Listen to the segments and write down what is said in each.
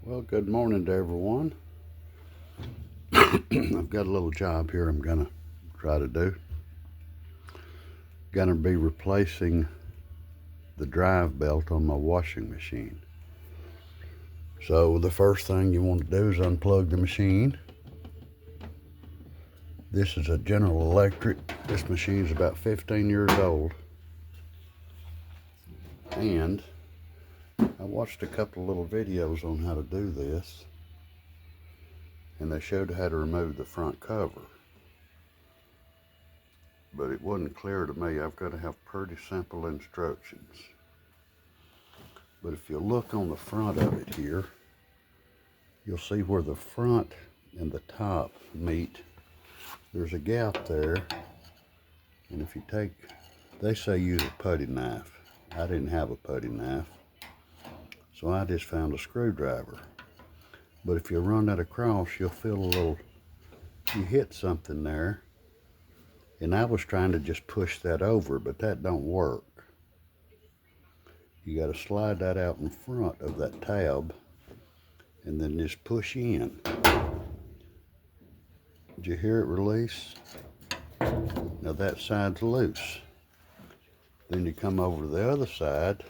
Well, good morning to everyone. I've got a little job here I'm going to try to do. Going to be replacing the drive belt on my washing machine. So the first thing you want to do is unplug the machine. This is a General Electric. This machine is about 15 years old. And I watched a couple of little videos on how to do this. And they showed how to remove the front cover. But it wasn't clear to me. I've got to have pretty simple instructions. But if you look on the front of it here, you'll see where the front and the top meet. There's a gap there. And if you take, they say use a putty knife. I didn't have a putty knife. So I just found a screwdriver. But if you run that across, you'll feel a little, you hit something there. And I was trying to just push that over, but that don't work. You got to slide that out in front of that tab and then just push in. Did you hear it release? Now that side's loose. Then you come over to the other side.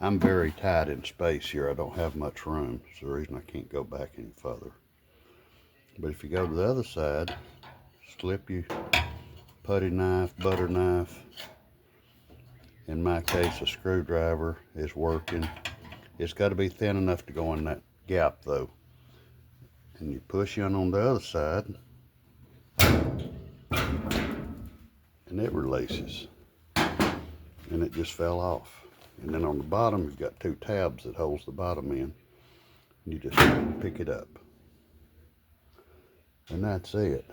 I'm very tight in space here. I don't have much room. It's the reason I can't go back any further. But if you go to the other side, slip your putty knife, butter knife. In my case, a screwdriver is working. It's got to be thin enough to go in that gap though. And you push in on the other side, and it releases. And it just fell off. And then on the bottom, you've got two tabs that holds the bottom in. And you just pick it up. And that's it.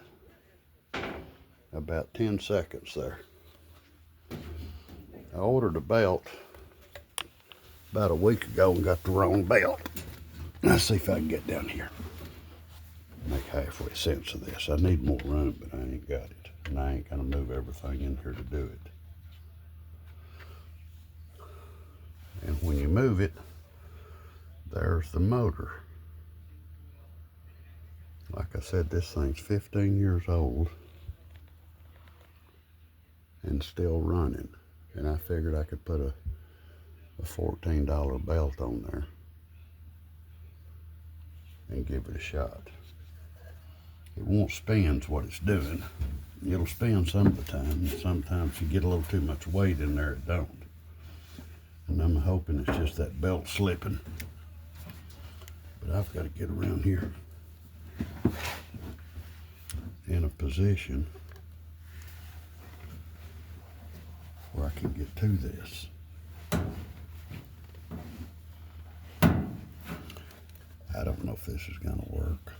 About 10 seconds there. I ordered a belt about a week ago and got the wrong belt. Let's see if I can get down here. Make halfway sense of this. I need more room, but I ain't got it. And I ain't gonna move everything in here to do it. And when you move it, there's the motor. Like I said, this thing's 15 years old and still running. And I figured I could put a $14 belt on there and give it a shot. It won't spin what it's doing. It'll spin some of the time, and sometimes you get a little too much weight in there, it don't. And I'm hoping it's just that belt slipping. But I've got to get around here in a position where I can get to this. I don't know if this is going to work.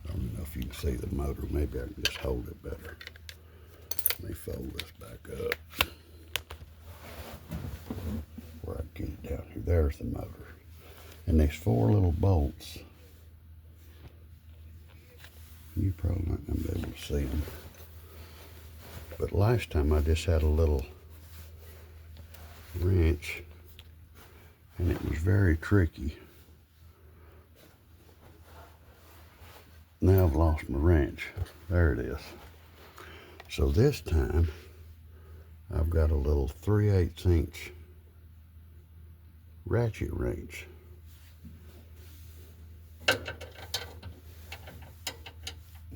I don't know if you can see the motor. Maybe I can just hold it better. Let me fold this back up where I can get it down here. There's the motor. And there's 4 little bolts. You're probably not going to be able to see them. But last time I just had a little wrench and it was very tricky. Now I've lost my wrench. There it is. So this time I've got a little 3/8 inch ratchet wrench.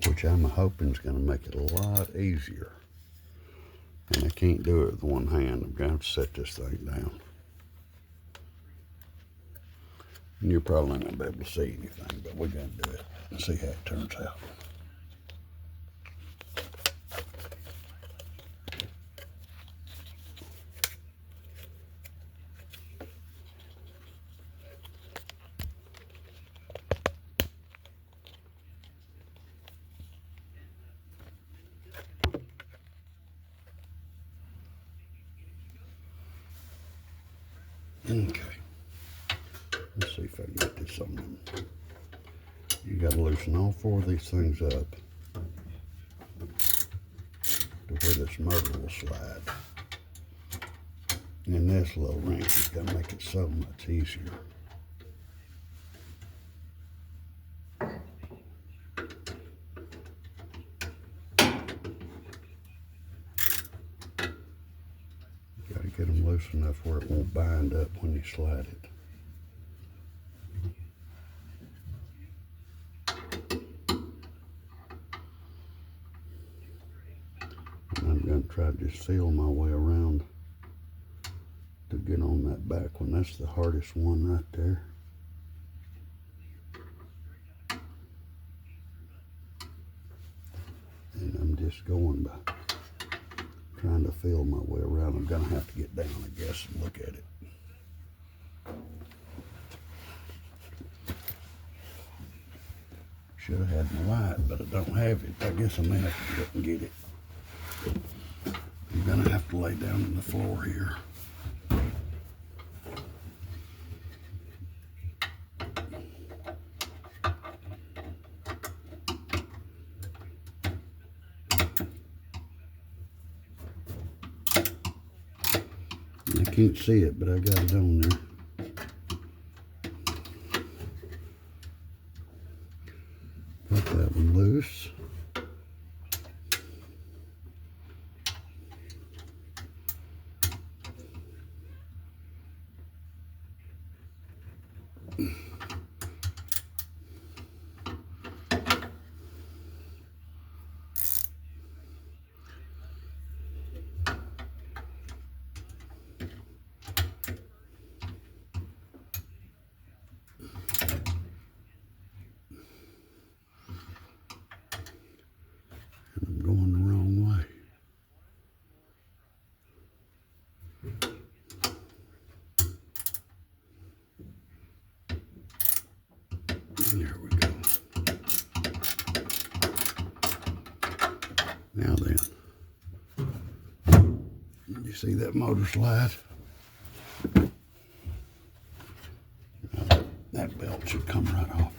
Which I'm hoping is going to make it a lot easier. And I can't do it with one hand. I'm going to have to set this thing down. And you're probably not going to be able to see anything, but we're going to do it and see how it turns out. Okay. Let's see if I can get this on them. You got to loosen all 4 of these things up to where this motor will slide. And this little wrench is going to make it so much easier. Got to get them loose enough where it won't bind up when you slide it. And I'm going to try to just feel my way around to get on that back one. That's the hardest one right there. And I'm just going by trying to feel my way around. I'm going to have to get down, I guess, and look at it. Should have had my light, but I don't have it. I guess I may have to get up and get it. I'm going to have to lay down on the floor here. I can't see it, but I got it on there. Got that one loose. I'm going the wrong way. There we go. Now then, you see that motor slide? That belt should come right off.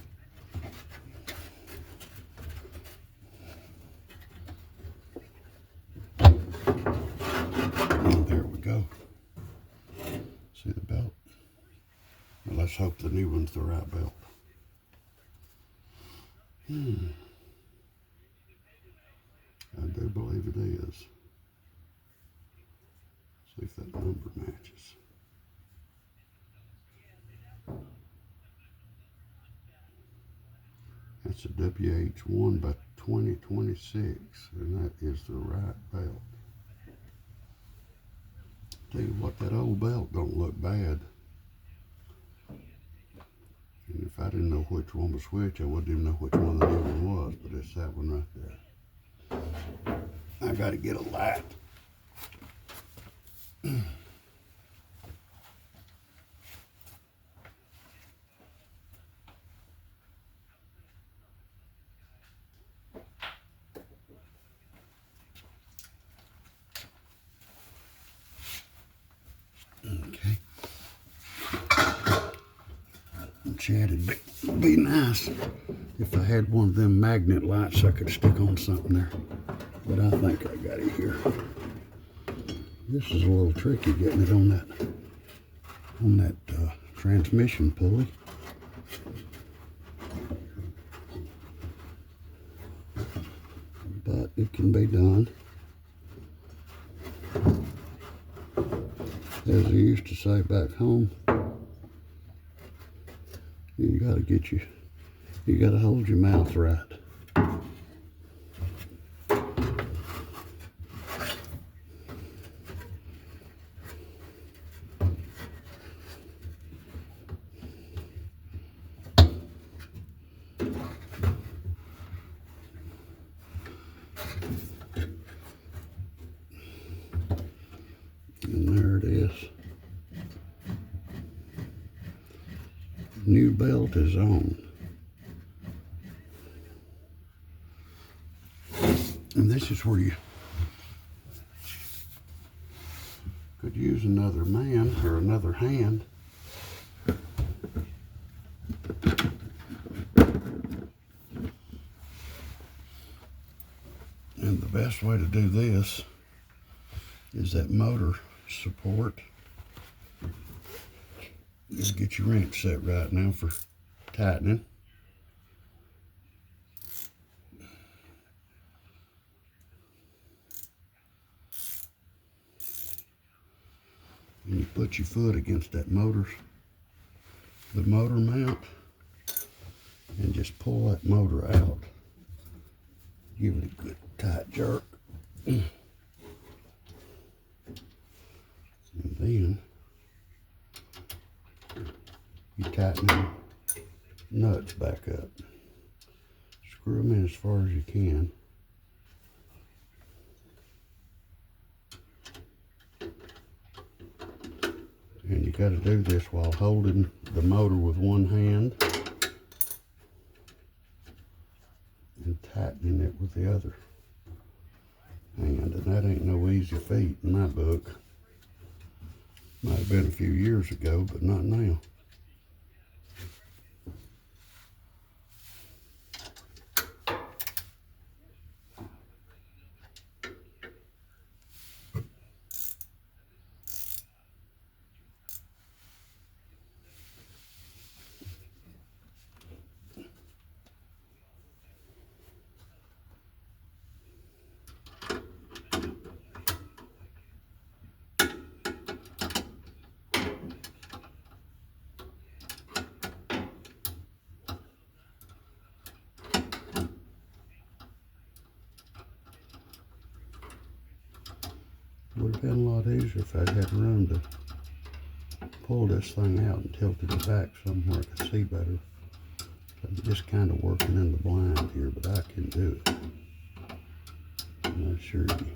There we go. See the belt? Well, let's hope the new one's the right belt. I do believe it is. See if that number matches. That's a WH1 by 2026, and that is the right belt. Tell you what, that old belt don't look bad. And if I didn't know which one was which, I wouldn't even know which one the new one was, but it's that one right there. I gotta get a light. Okay. Chad, it'd be nice if I had one of them magnet lights I could stick on something there. But I think I got it here. This is a little tricky getting it on that transmission pulley. But it can be done. As they used to say back home, you gotta hold your mouth right. And there it is. New belt is on. And this is where you could use another man or another hand. And the best way to do this is that motor support Just get your wrench set right now for tightening. And you put your foot against that the motor mount, and just pull that motor out. Give it a good tight jerk. And then you tighten the nuts back up. Screw them in as far as you can. And you got to do this while holding the motor with one hand and tightening it with the other hand. And that ain't no easy feat in my book. Might have been a few years ago, but not now. Would have been a lot easier if I'd had room to pull this thing out and tilted it back somewhere I could see better. I'm just kind of working in the blind here, but I can do it. I assure you.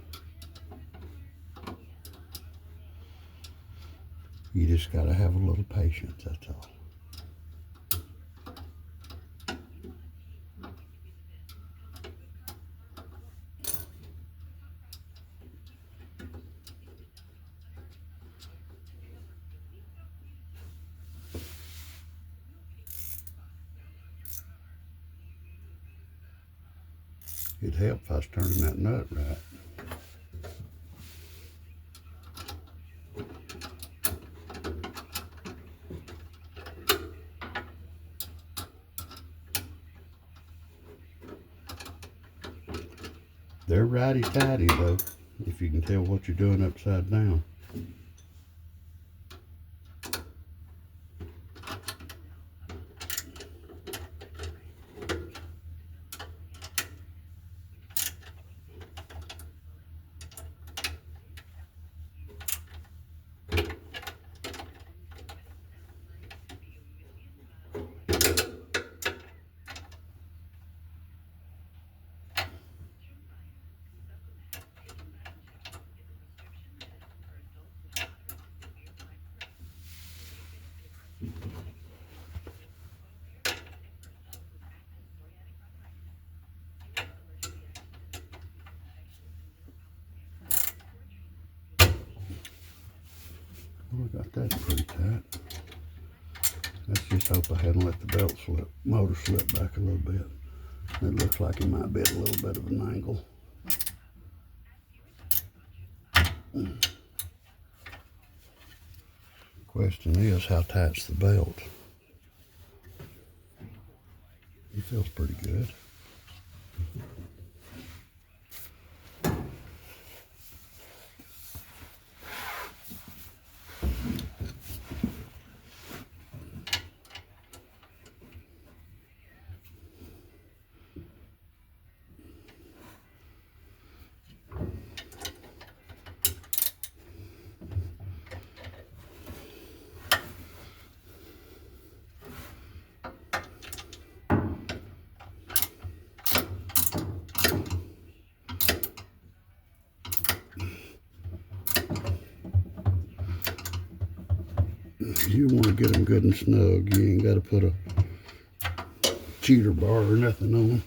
You just got to have a little patience, that's all. It'd help if I was turning that nut right. They're righty-tighty though, if you can tell what you're doing upside down. Well, I got that pretty tight. Let's just hope I hadn't let the motor slip back a little bit. It looks like it might be at a little bit of an angle. Question is, how tight's the belt? It feels pretty good. You want to get them good and snug. You ain't got to put a cheater bar or nothing on them.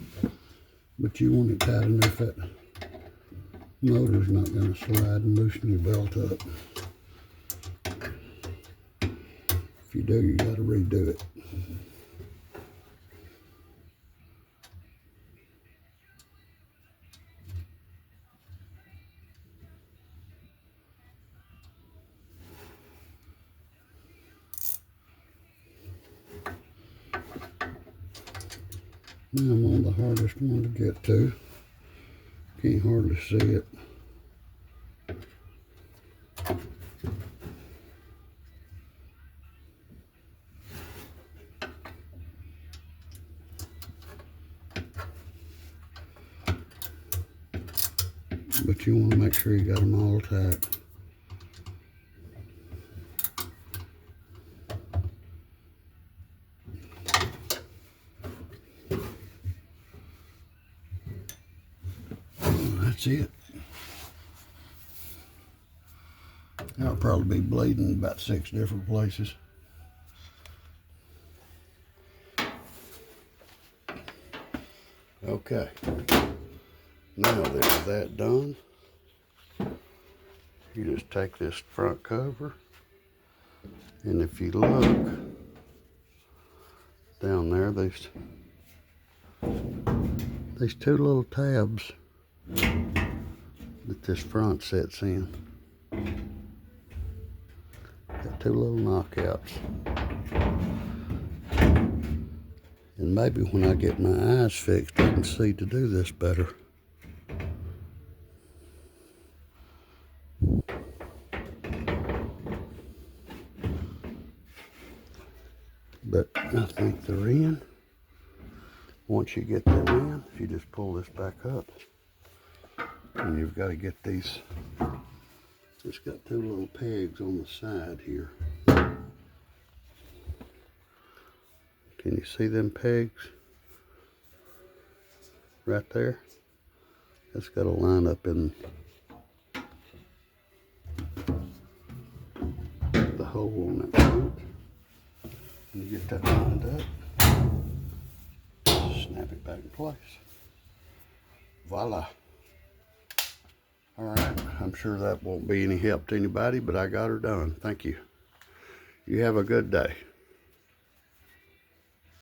But you want it tight enough that motor's not going to slide and loosen your belt up. If you do, you got to redo it. Now I'm on the hardest one to get to. Can't hardly see it. But you want to make sure you got them all tight. That's it. I'll probably be bleeding about 6 different places. Okay. Now that with that done, you just take this front cover, and if you look down there, there's 2 little tabs that this front sets in. Got 2 little knockouts. And maybe when I get my eyes fixed, I can see to do this better. But I think they're in. Once you get them in, if you just pull this back up, and you've got to get these, it's got 2 little pegs on the side here. Can you see them pegs? Right there? That's got to line up in the hole on that front. And you get that lined up, snap it back in place. Voila. All right, I'm sure that won't be any help to anybody, but I got her done. Thank you. You have a good day.